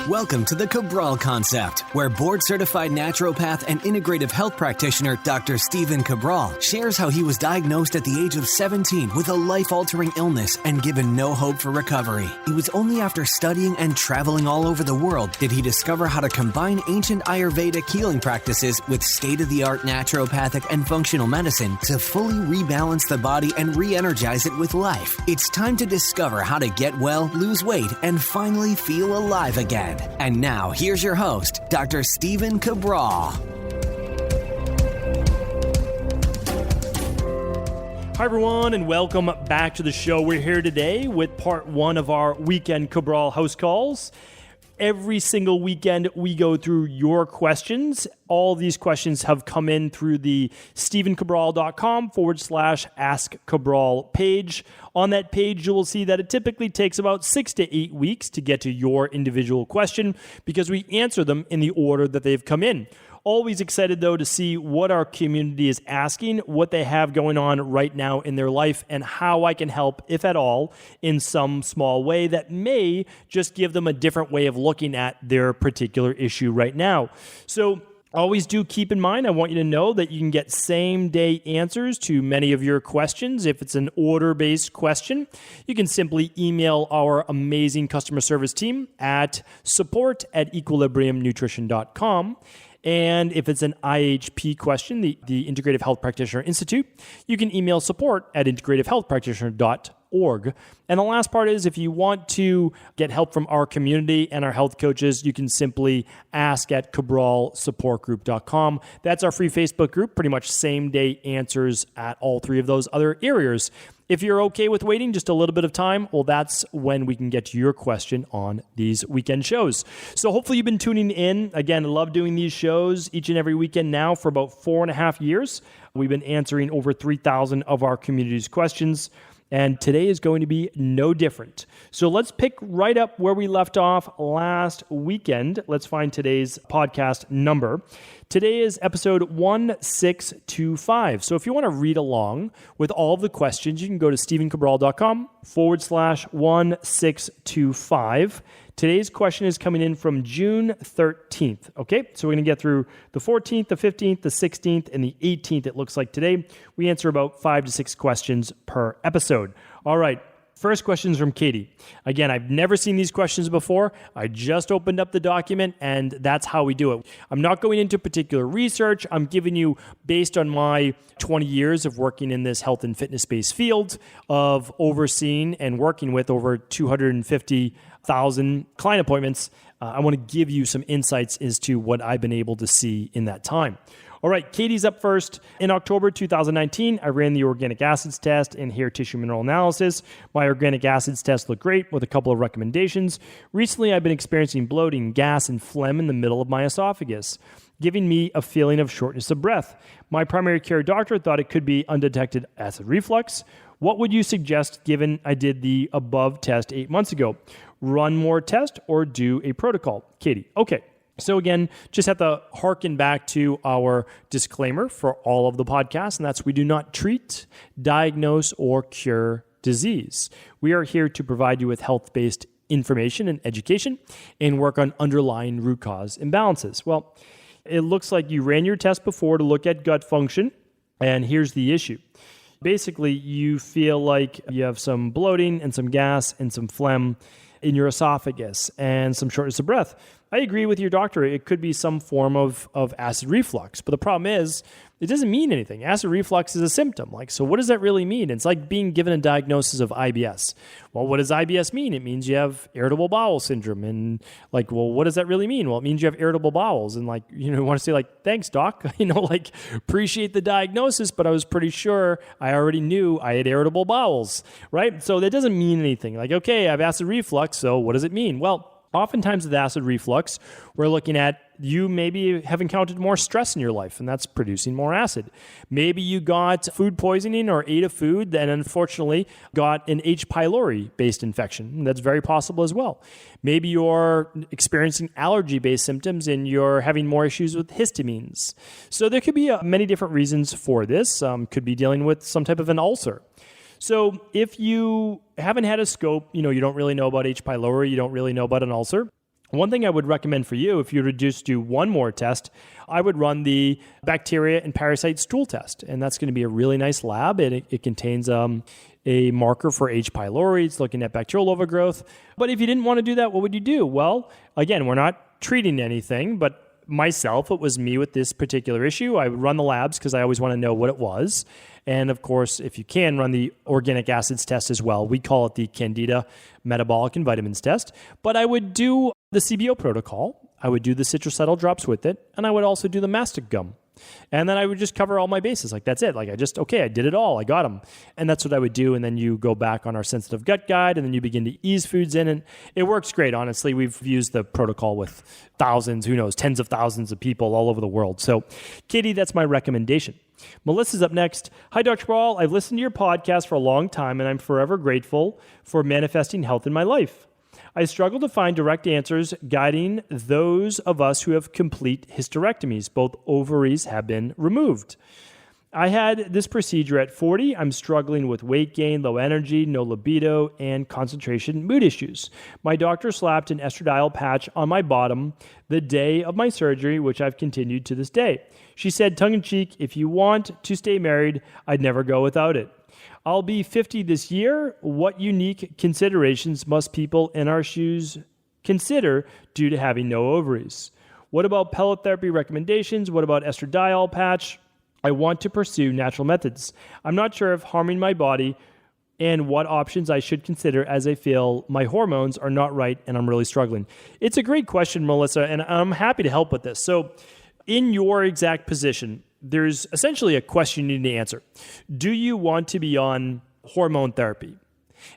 Welcome to the Cabral Concept, where board-certified naturopath and integrative health practitioner Dr. Stephen Cabral shares how he was diagnosed at the age of 17 with a life-altering illness and given no hope for recovery. It was only after studying and traveling all over the world did he discover how to combine ancient Ayurvedic healing practices with state-of-the-art naturopathic and functional medicine to fully rebalance the body and re-energize it with life. It's time to discover how to get well, lose weight, and finally feel alive again. And now, here's your host, Dr. Stephen Cabral. Hi, everyone, and welcome back to the show. We're here today with part one of our weekend Cabral House Calls. Every single weekend, we go through your questions. All these questions have come in through the stephencabral.com/Ask Cabral page. On that page, you will see that it typically takes about 6 to 8 weeks to get to your individual question because we answer them in the order that they've come in. Always excited, though, to see what our community is asking, what they have going on right now in their life, and how I can help, if at all, in some small way that may just give them a different way of looking at their particular issue right now. So always do keep in mind, I want you to know that you can get same-day answers to many of your questions. If it's an order-based question, you can simply email our amazing customer service team at support@equilibriumnutrition.com. And if it's an IHP question, the Integrative Health Practitioner Institute, you can email support@integrativehealthpractitioner.org. And the last part is if you want to get help from our community and our health coaches, you can simply ask at cabralsupportgroup.com. That's our free Facebook group, pretty much same-day answers at all three of those other areas. If you're okay with waiting just a little bit of time, well, that's when we can get to your question on these weekend shows. So hopefully you've been tuning in. Again, I love doing these shows each and every weekend now for about 4.5 years. We've been answering over 3,000 of our community's questions. And today is going to be no different. So let's pick right up where we left off last weekend. Let's find today's podcast number. Today is episode 1625. So if you want to read along with all of the questions, you can go to stephencabral.com/1625. Today's question is coming in from June 13th. Okay, so we're going to get through the 14th, the 15th, the 16th, and the 18th, it looks like today. We answer about 5 to 6 questions per episode. All right, first question is from Katie. Again, I've never seen these questions before. I just opened up the document, and that's how we do it. I'm not going into particular research. I'm giving you, based on my 20 years of working in this health and fitness-based field, of overseeing and working with over 250,000 client appointments, I want to give you some insights as to what I've been able to see in that time. All right, Katie's up first. In October 2019, I ran the organic acids test and hair tissue mineral analysis. My organic acids test looked great with a couple of recommendations. Recently, I've been experiencing bloating, gas, and phlegm in the middle of my esophagus, giving me a feeling of shortness of breath. My primary care doctor thought it could be undetected acid reflux. What would you suggest given I did the above test 8 months ago? Run more tests or do a protocol? Katie, okay. So again, just have to harken back to our disclaimer for all of the podcasts, and that's we do not treat, diagnose, or cure disease. We are here to provide you with health-based information and education and work on underlying root cause imbalances. Well, it looks like you ran your test before to look at gut function, and here's the issue. Basically, you feel like you have some bloating and some gas and some phlegm in your esophagus and some shortness of breath. I agree with your doctor. It could be some form of acid reflux. But the problem is, it doesn't mean anything. Acid reflux is a symptom. So what does that really mean? It's like being given a diagnosis of IBS. Well, what does IBS mean? It means you have irritable bowel syndrome. And what does that really mean? Well, it means you have irritable bowels. And you want to say thanks, doc. Appreciate the diagnosis, but I was pretty sure I already knew I had irritable bowels, right? So that doesnn't mean anything. Okay, I have acid reflux. So what does it mean? Well, oftentimes with acid reflux, we're looking at you maybe have encountered more stress in your life, and that's producing more acid. Maybe you got food poisoning or ate a food that unfortunately got an H. pylori-based infection. That's very possible as well. Maybe you're experiencing allergy-based symptoms and you're having more issues with histamines. So there could be many different reasons for this. Could be dealing with some type of an ulcer. So if you haven't had a scope, you don't really know about H. pylori, you don't really know about an ulcer, One thing I would recommend for you, if you were to just do one more test, I would run the bacteria and parasite stool test. And that's going to be a really nice lab. It contains a marker for H. pylori. It's looking at bacterial overgrowth. But if you didn't want to do that, what would you do? Well, again, we're not treating anything, but myself, it was me with this particular issue. I would run the labs because I always want to know what it was. And of course, if you can, run the organic acids test as well. We call it the Candida metabolic and vitamins test. But I would do the CBO protocol. I would do the citracetyl drops with it. And I would also do the mastic gum. And then I would just cover all my bases. Like, that's it. Like, I did it all. I got them. And that's what I would do. And then you go back on our sensitive gut guide, and then you begin to ease foods in. And it works great, honestly. We've used the protocol with thousands, who knows, tens of thousands of people all over the world. So, Katie, that's my recommendation. Melissa's up next. Hi, Dr. Cabral. I've listened to your podcast for a long time, and I'm forever grateful for manifesting health in my life. I struggle to find direct answers guiding those of us who have complete hysterectomies. Both ovaries have been removed. I had this procedure at 40. I'm struggling with weight gain, low energy, no libido, and concentration mood issues. My doctor slapped an estradiol patch on my bottom the day of my surgery, which I've continued to this day. She said, tongue-in-cheek, if you want to stay married, I'd never go without it. I'll be 50 this year. What unique considerations must people in our shoes consider due to having no ovaries? What about pellet therapy recommendations? What about estradiol patch? I want to pursue natural methods. I'm not sure if harming my body and what options I should consider as I feel my hormones are not right and I'm really struggling. It's a great question, Melissa, and I'm happy to help with this. So in your exact position, there's essentially a question you need to answer. Do you want to be on hormone therapy?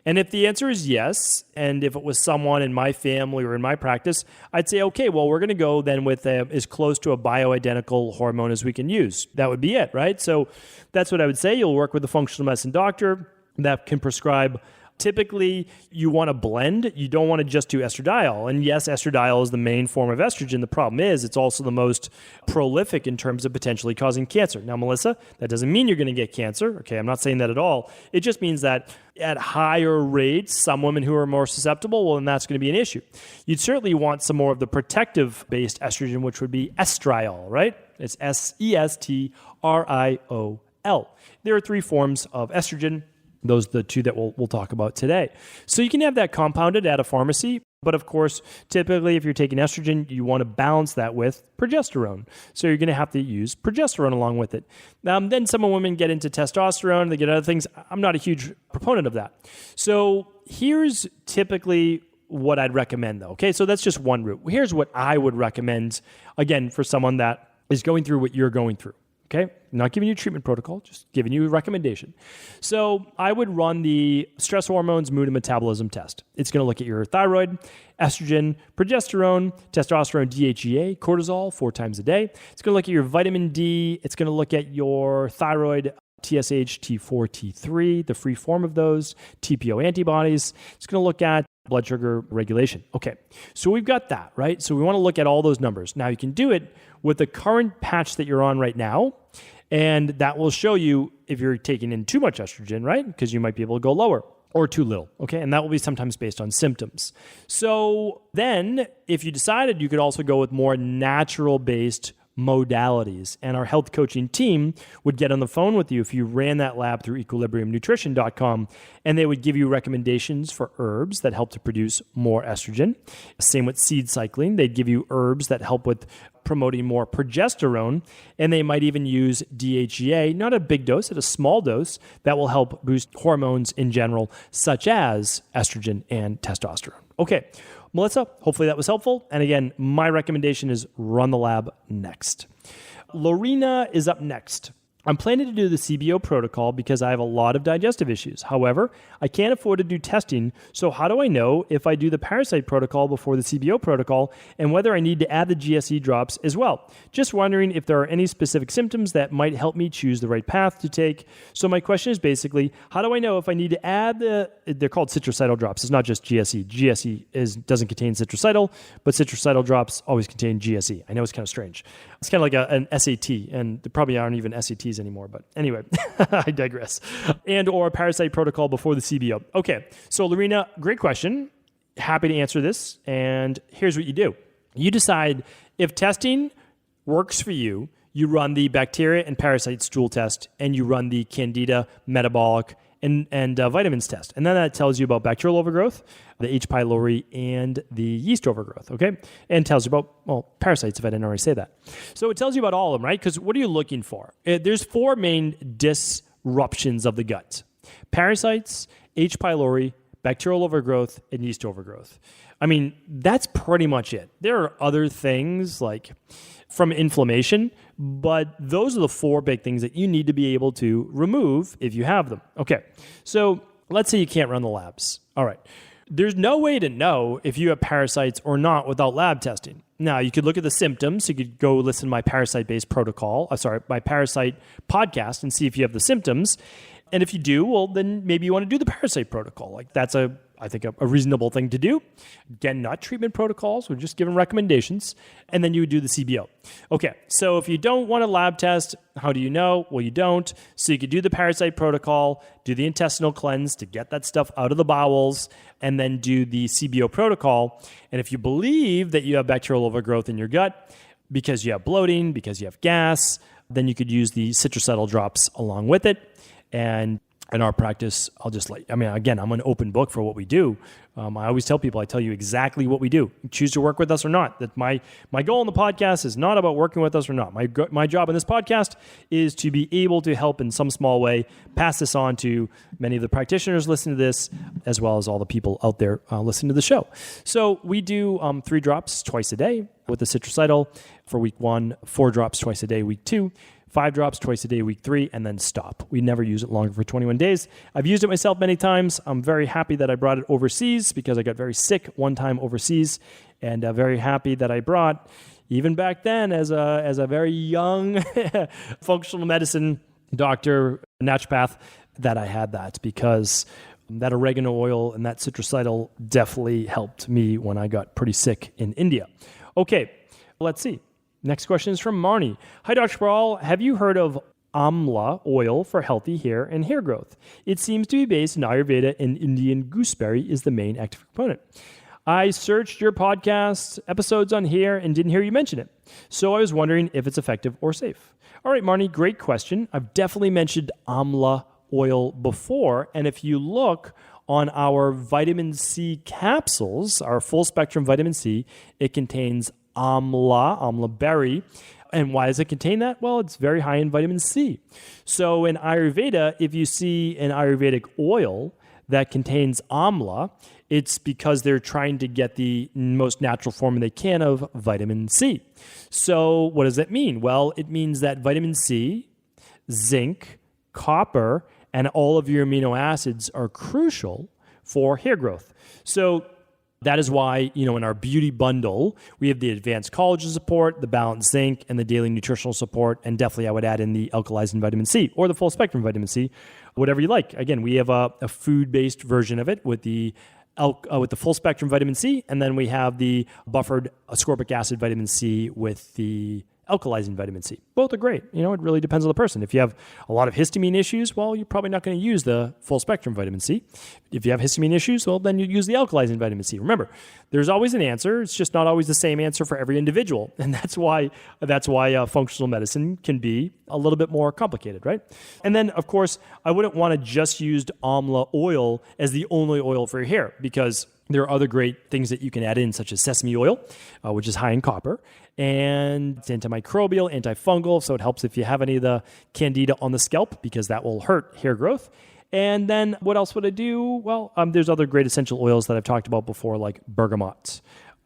And if the answer is yes, and if it was someone in my family or in my practice, I'd say, okay, well, we're going to go then with as close to a bioidentical hormone as we can use. That would be it, right? So that's what I would say. You'll work with a functional medicine doctor that can prescribe. Typically, you want to blend. You don't want to just do estradiol. And yes, estradiol is the main form of estrogen. The problem is it's also the most prolific in terms of potentially causing cancer. Now, Melissa, that doesn't mean you're going to get cancer. Okay, I'm not saying that at all. It just means that at higher rates, some women who are more susceptible, well, then that's going to be an issue. You'd certainly want some more of the protective-based estrogen, which would be estriol, right? It's Estriol. There are 3 forms of estrogen. Those are the 2 that we'll talk about today. So you can have that compounded at a pharmacy, but of course, typically if you're taking estrogen, you want to balance that with progesterone. So you're going to have to use progesterone along with it. Then some women get into testosterone, they get other things. I'm not a huge proponent of that. So here's typically what I'd recommend though. Okay, so that's just one route. Here's what I would recommend, again, for someone that is going through what you're going through. Okay, I'm not giving you a treatment protocol, just giving you a recommendation. So I would run the stress hormones, mood, and metabolism test. It's going to look at your thyroid, estrogen, progesterone, testosterone, DHEA, cortisol 4 times a day. It's going to look at your vitamin D. It's going to look at your thyroid, TSH, T4, T3, the free form of those, TPO antibodies. It's going to look at blood sugar regulation. Okay, so we've got that, right? So we want to look at all those numbers. Now you can do it with the current patch that you're on right now, and that will show you if you're taking in too much estrogen, right? Because you might be able to go lower or too little, okay? And that will be sometimes based on symptoms. So then if you decided, you could also go with more natural-based modalities. And our health coaching team would get on the phone with you if you ran that lab through equilibriumnutrition.com, and they would give you recommendations for herbs that help to produce more estrogen. Same with seed cycling. They'd give you herbs that help with promoting more progesterone, and they might even use DHEA, not a big dose, at a small dose, that will help boost hormones in general, such as estrogen and testosterone. Okay, Melissa, hopefully that was helpful. And again, my recommendation is run the lab next. Lorena is up next. I'm planning to do the CBO protocol because I have a lot of digestive issues. However, I can't afford to do testing, so how do I know if I do the parasite protocol before the CBO protocol and whether I need to add the GSE drops as well? Just wondering if there are any specific symptoms that might help me choose the right path to take. So my question is basically, how do I know if I need to add they're called citracetyl drops. It's not just GSE. GSE doesn't contain citracetyl, but citracetyl drops always contain GSE. I know it's kind of strange. It's kind of like an SAT, and there probably aren't even SATs anymore, but anyway, I digress. And or a parasite protocol before the CBO. Okay, so Lorena, great question. happy to answer this. And here's what you do. You decide if testing works for you, you run the bacteria and parasite stool test, and you run the candida, metabolic, and vitamins test. And then that tells you about bacterial overgrowth, the H. pylori, and the yeast overgrowth, okay? And tells you about, parasites, if I didn't already say that. So it tells you about all of them, right? Because what are you looking for? There's 4 main disruptions of the gut. Parasites, H. pylori, bacterial overgrowth, and yeast overgrowth. I mean, that's pretty much it. There are other things like from inflammation, but those are the 4 big things that you need to be able to remove if you have them. Okay, so let's say you can't run the labs. All right. There's no way to know if you have parasites or not without lab testing. Now, you could look at the symptoms. You could go listen to my parasite-based my parasite podcast and see if you have the symptoms. And if you do, well, then maybe you want to do the parasite protocol. Like that's I think a reasonable thing to do. Again, not treatment protocols. We're just giving recommendations. And then you would do the CBO. Okay, so if you don't want a lab test, how do you know? Well, you don't. So you could do the parasite protocol, do the intestinal cleanse to get that stuff out of the bowels, and then do the CBO protocol. And if you believe that you have bacterial overgrowth in your gut because you have bloating, because you have gas, then you could use the citracetyl drops along with it. And in our practice, I'm an open book for what we do. I always tell people, I tell you exactly what we do. You choose to work with us or not. That my goal in the podcast is not about working with us or not. My job in this podcast is to be able to help in some small way, pass this on to many of the practitioners listening to this, as well as all the people out there listening to the show. So we do 3 drops twice a day with the citracetyl for week 1, 4 drops twice a day, week 2, 5 drops twice a day, week 3, and then stop. We never use it longer for 21 days. I've used it myself many times. I'm very happy that I brought it overseas because I got very sick one time overseas, and very happy that I brought, even back then as a very young functional medicine doctor, naturopath, that I had that because that oregano oil and that citracetyl definitely helped me when I got pretty sick in India. Okay, let's see. Next question is from Marnie. Hi, Dr. Cabral. Have you heard of Amla oil for healthy hair and hair growth? It seems to be based in Ayurveda, and Indian gooseberry is the main active component. I searched your podcast episodes on hair and didn't hear you mention it. So I was wondering if it's effective or safe. All right, Marnie, great question. I've definitely mentioned Amla oil before. And if you look on our vitamin C capsules, our full spectrum vitamin C, it contains Amla berry. And why does it contain that? Well, it's very high in vitamin C. So in Ayurveda, if you see an Ayurvedic oil that contains Amla, it's because they're trying to get the most natural form they can of vitamin C. So what does that mean? Well, it means that vitamin C, zinc, copper, and all of your amino acids are crucial for hair growth. So that is why, in our beauty bundle, we have the advanced collagen support, the balanced zinc, and the daily nutritional support. And definitely I would add in the alkalizing vitamin C or the full spectrum vitamin C, whatever you like. Again, we have a food-based version of it with the full spectrum vitamin C, and then we have the buffered ascorbic acid vitamin C with the alkalizing vitamin C. Both are great. It really depends on the person. If you have a lot of histamine issues, well, you're probably not going to use the full spectrum vitamin C. If you have histamine issues, well, then you use the alkalizing vitamin C. Remember, there's always an answer. It's just not always the same answer for every individual. And that's why functional medicine can be a little bit more complicated, right? And then, of course, I wouldn't want to just use Amla oil as the only oil for your hair because there are other great things that you can add in, such as sesame oil, which is high in copper, and it's antimicrobial, antifungal, so it helps if you have any of the candida on the scalp because that will hurt hair growth. And then what else would I do? Well, there's other great essential oils that I've talked about before, like bergamot.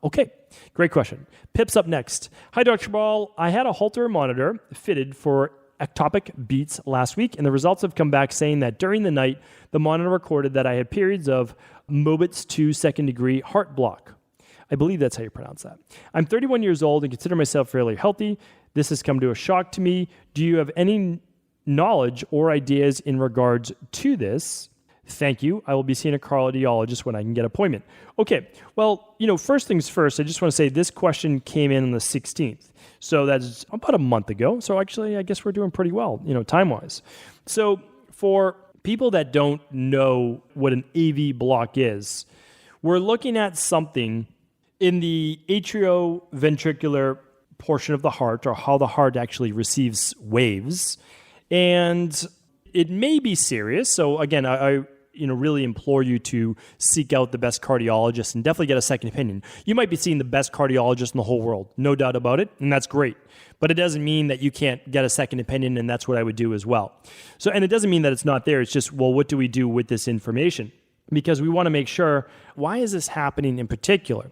Okay, great question. Pip's up next. Hi, Dr. Cabral. I had a Holter monitor fitted for ectopic beats last week, and the results have come back saying that during the night, the monitor recorded that I had periods of Mobitz 2 second degree heart block. I believe that's how you pronounce that. I'm 31 years old and consider myself fairly healthy. This has come to a shock to me. Do you have any knowledge or ideas in regards to this? Thank you. I will be seeing a cardiologist when I can get an appointment. Okay. Well, first things first, I just want to say this question came in on the 16th. So that's about a month ago. So actually, I guess we're doing pretty well, time-wise. So for people that don't know what an AV block is, we're looking at something in the atrioventricular portion of the heart, or how the heart actually receives waves. And it may be serious. So again, I really implore you to seek out the best cardiologist and definitely get a second opinion. You might be seeing the best cardiologist in the whole world, no doubt about it, and that's great. But it doesn't mean that you can't get a second opinion, and that's what I would do as well. So, and it doesn't mean that it's not there. It's just, well, what do we do with this information? Because we want to make sure, why is this happening in particular?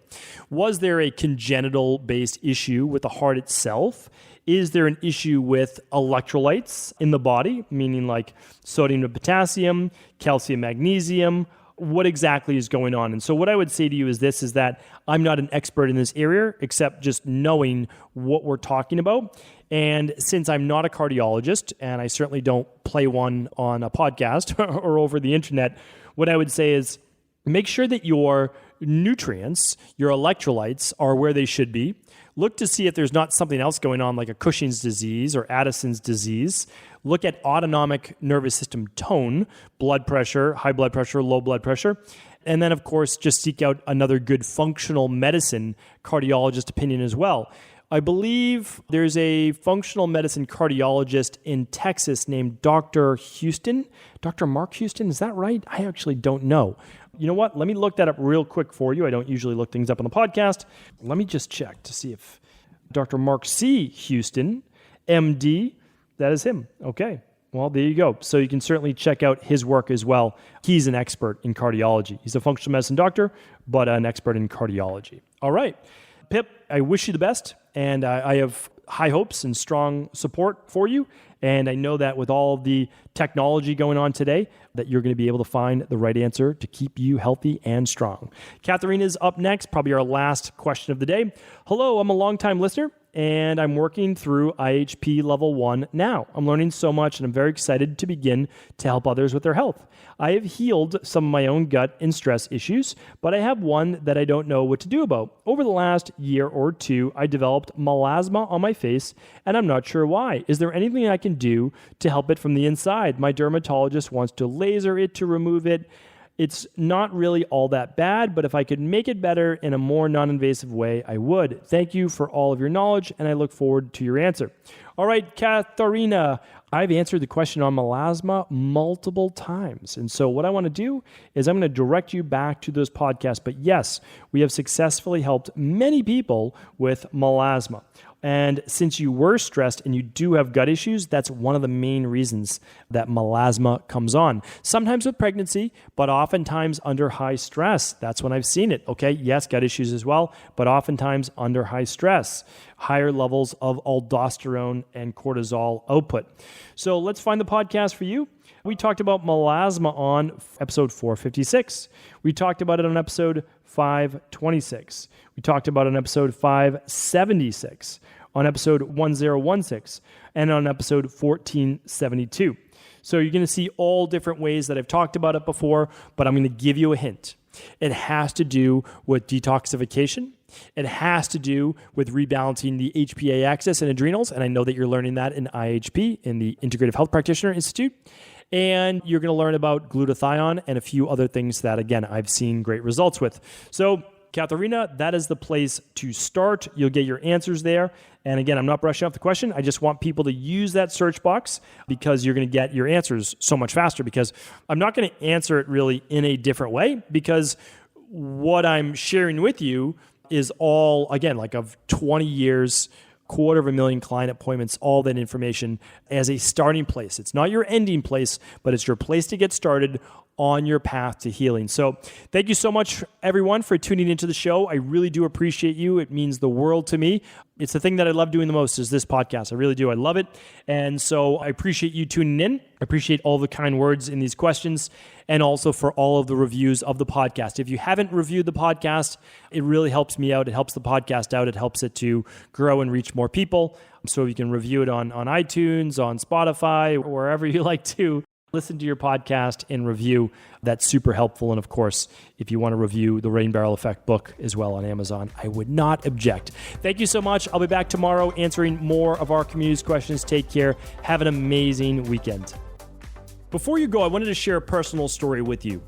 Was there a congenital-based issue with the heart itself? Is there an issue with electrolytes in the body, meaning like sodium to potassium, calcium, magnesium? What exactly is going on? And so what I would say to you is this, is that I'm not an expert in this area, except just knowing what we're talking about. And since I'm not a cardiologist, and I certainly don't play one on a podcast or over the internet, what I would say is make sure that your nutrients, your electrolytes, are where they should be. Look to see if there's not something else going on, like a Cushing's disease or Addison's disease. Look at autonomic nervous system tone, blood pressure, high blood pressure, low blood pressure. And then, of course, just seek out another good functional medicine cardiologist opinion as well. I believe there's a functional medicine cardiologist in Texas named Dr. Houston. Dr. Mark Houston, is that right? I actually don't know. You know what? Let me look that up real quick for you. I don't usually look things up on the podcast. Let me just check to see if Dr. Mark C. Houston, MD, that is him. Okay. Well, there you go. So you can certainly check out his work as well. He's an expert in cardiology. He's a functional medicine doctor, but an expert in cardiology. All right. Pip, I wish you the best, and I have high hopes and strong support for you. And I know that with all of the technology going on today, that you're going to be able to find the right answer to keep you healthy and strong. Katharina's up next, probably our last question of the day. Hello, I'm a longtime listener, and I'm working through IHP level 1 now. I'm learning so much, and I'm very excited to begin to help others with their health. I have healed some of my own gut and stress issues, but I have one that I don't know what to do about. Over the last year or two, I developed melasma on my face, and I'm not sure why. Is there anything I can do to help it from the inside? My dermatologist wants to laser it to remove it. It's not really all that bad, but if I could make it better in a more non-invasive way, I would. Thank you for all of your knowledge, and I look forward to your answer. All right, Katharina, I've answered the question on melasma multiple times. And so what I want to do is I'm going to direct you back to those podcasts. But yes, we have successfully helped many people with melasma. And since you were stressed and you do have gut issues, that's one of the main reasons that melasma comes on. Sometimes with pregnancy, but oftentimes under high stress. That's when I've seen it. Okay, yes, gut issues as well, but oftentimes under high stress, higher levels of aldosterone and cortisol output. So let's find the podcast for you. We talked about melasma on episode 456. We talked about it on episode 526. We talked about it on episode 576, on episode 1016, and on episode 1472. So you're going to see all different ways that I've talked about it before, but I'm going to give you a hint. It has to do with detoxification. It has to do with rebalancing the HPA axis and adrenals, and I know that you're learning that in IHP, in the Integrative Health Practitioner Institute. And you're going to learn about glutathione and a few other things that, again, I've seen great results with. So, Katharina, that is the place to start. You'll get your answers there. And again, I'm not brushing off the question. I just want people to use that search box because you're going to get your answers so much faster, because I'm not going to answer it really in a different way, because what I'm sharing with you is all, again, like of 20 years, 250,000 client appointments, all that information as a starting place. It's not your ending place, but it's your place to get started on your path to healing. So thank you so much, everyone, for tuning into the show. I really do appreciate you. It means the world to me. It's the thing that I love doing the most is this podcast. I really do. I love it. And so I appreciate you tuning in. I appreciate all the kind words in these questions, and also for all of the reviews of the podcast. If you haven't reviewed the podcast, it really helps me out. It helps the podcast out. It helps it to grow and reach more people. So you can review it on iTunes, on Spotify, or wherever you like to listen to your podcast and review. That's super helpful. And of course, if you want to review the Rain Barrel Effect book as well on Amazon, I would not object. Thank you so much. I'll be back tomorrow answering more of our community's questions. Take care. Have an amazing weekend. Before you go, I wanted to share a personal story with you.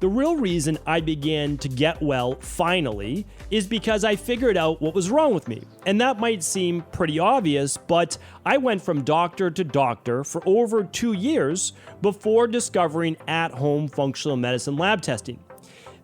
The real reason I began to get well finally is because I figured out what was wrong with me. And that might seem pretty obvious, but I went from doctor to doctor for over 2 years before discovering at-home functional medicine lab testing.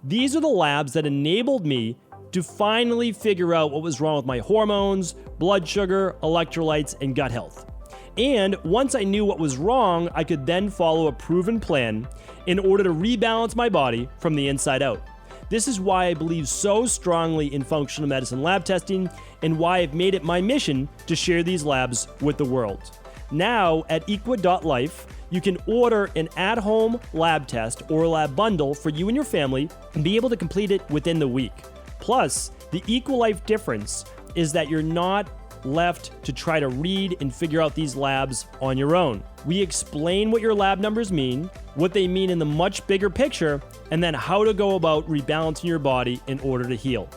These are the labs that enabled me to finally figure out what was wrong with my hormones, blood sugar, electrolytes, and gut health. And once I knew what was wrong, I could then follow a proven plan in order to rebalance my body from the inside out. This is why I believe so strongly in functional medicine lab testing and why I've made it my mission to share these labs with the world. Now at equa.life, you can order an at-home lab test or lab bundle for you and your family and be able to complete it within the week. Plus, the EquaLife difference is that you're not left to try to read and figure out these labs on your own. We explain what your lab numbers mean, what they mean in the much bigger picture, and then how to go about rebalancing your body in order to heal.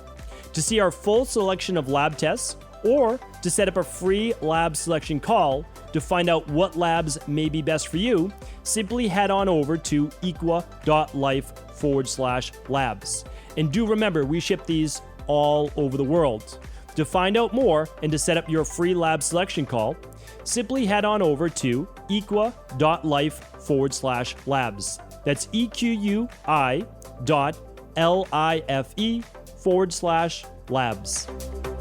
To see our full selection of lab tests, or to set up a free lab selection call to find out what labs may be best for you, simply head on over to equa.life/labs. And do remember, we ship these all over the world. To find out more and to set up your free lab selection call, simply head on over to equa.life/labs. That's EQUI.LIFE/labs.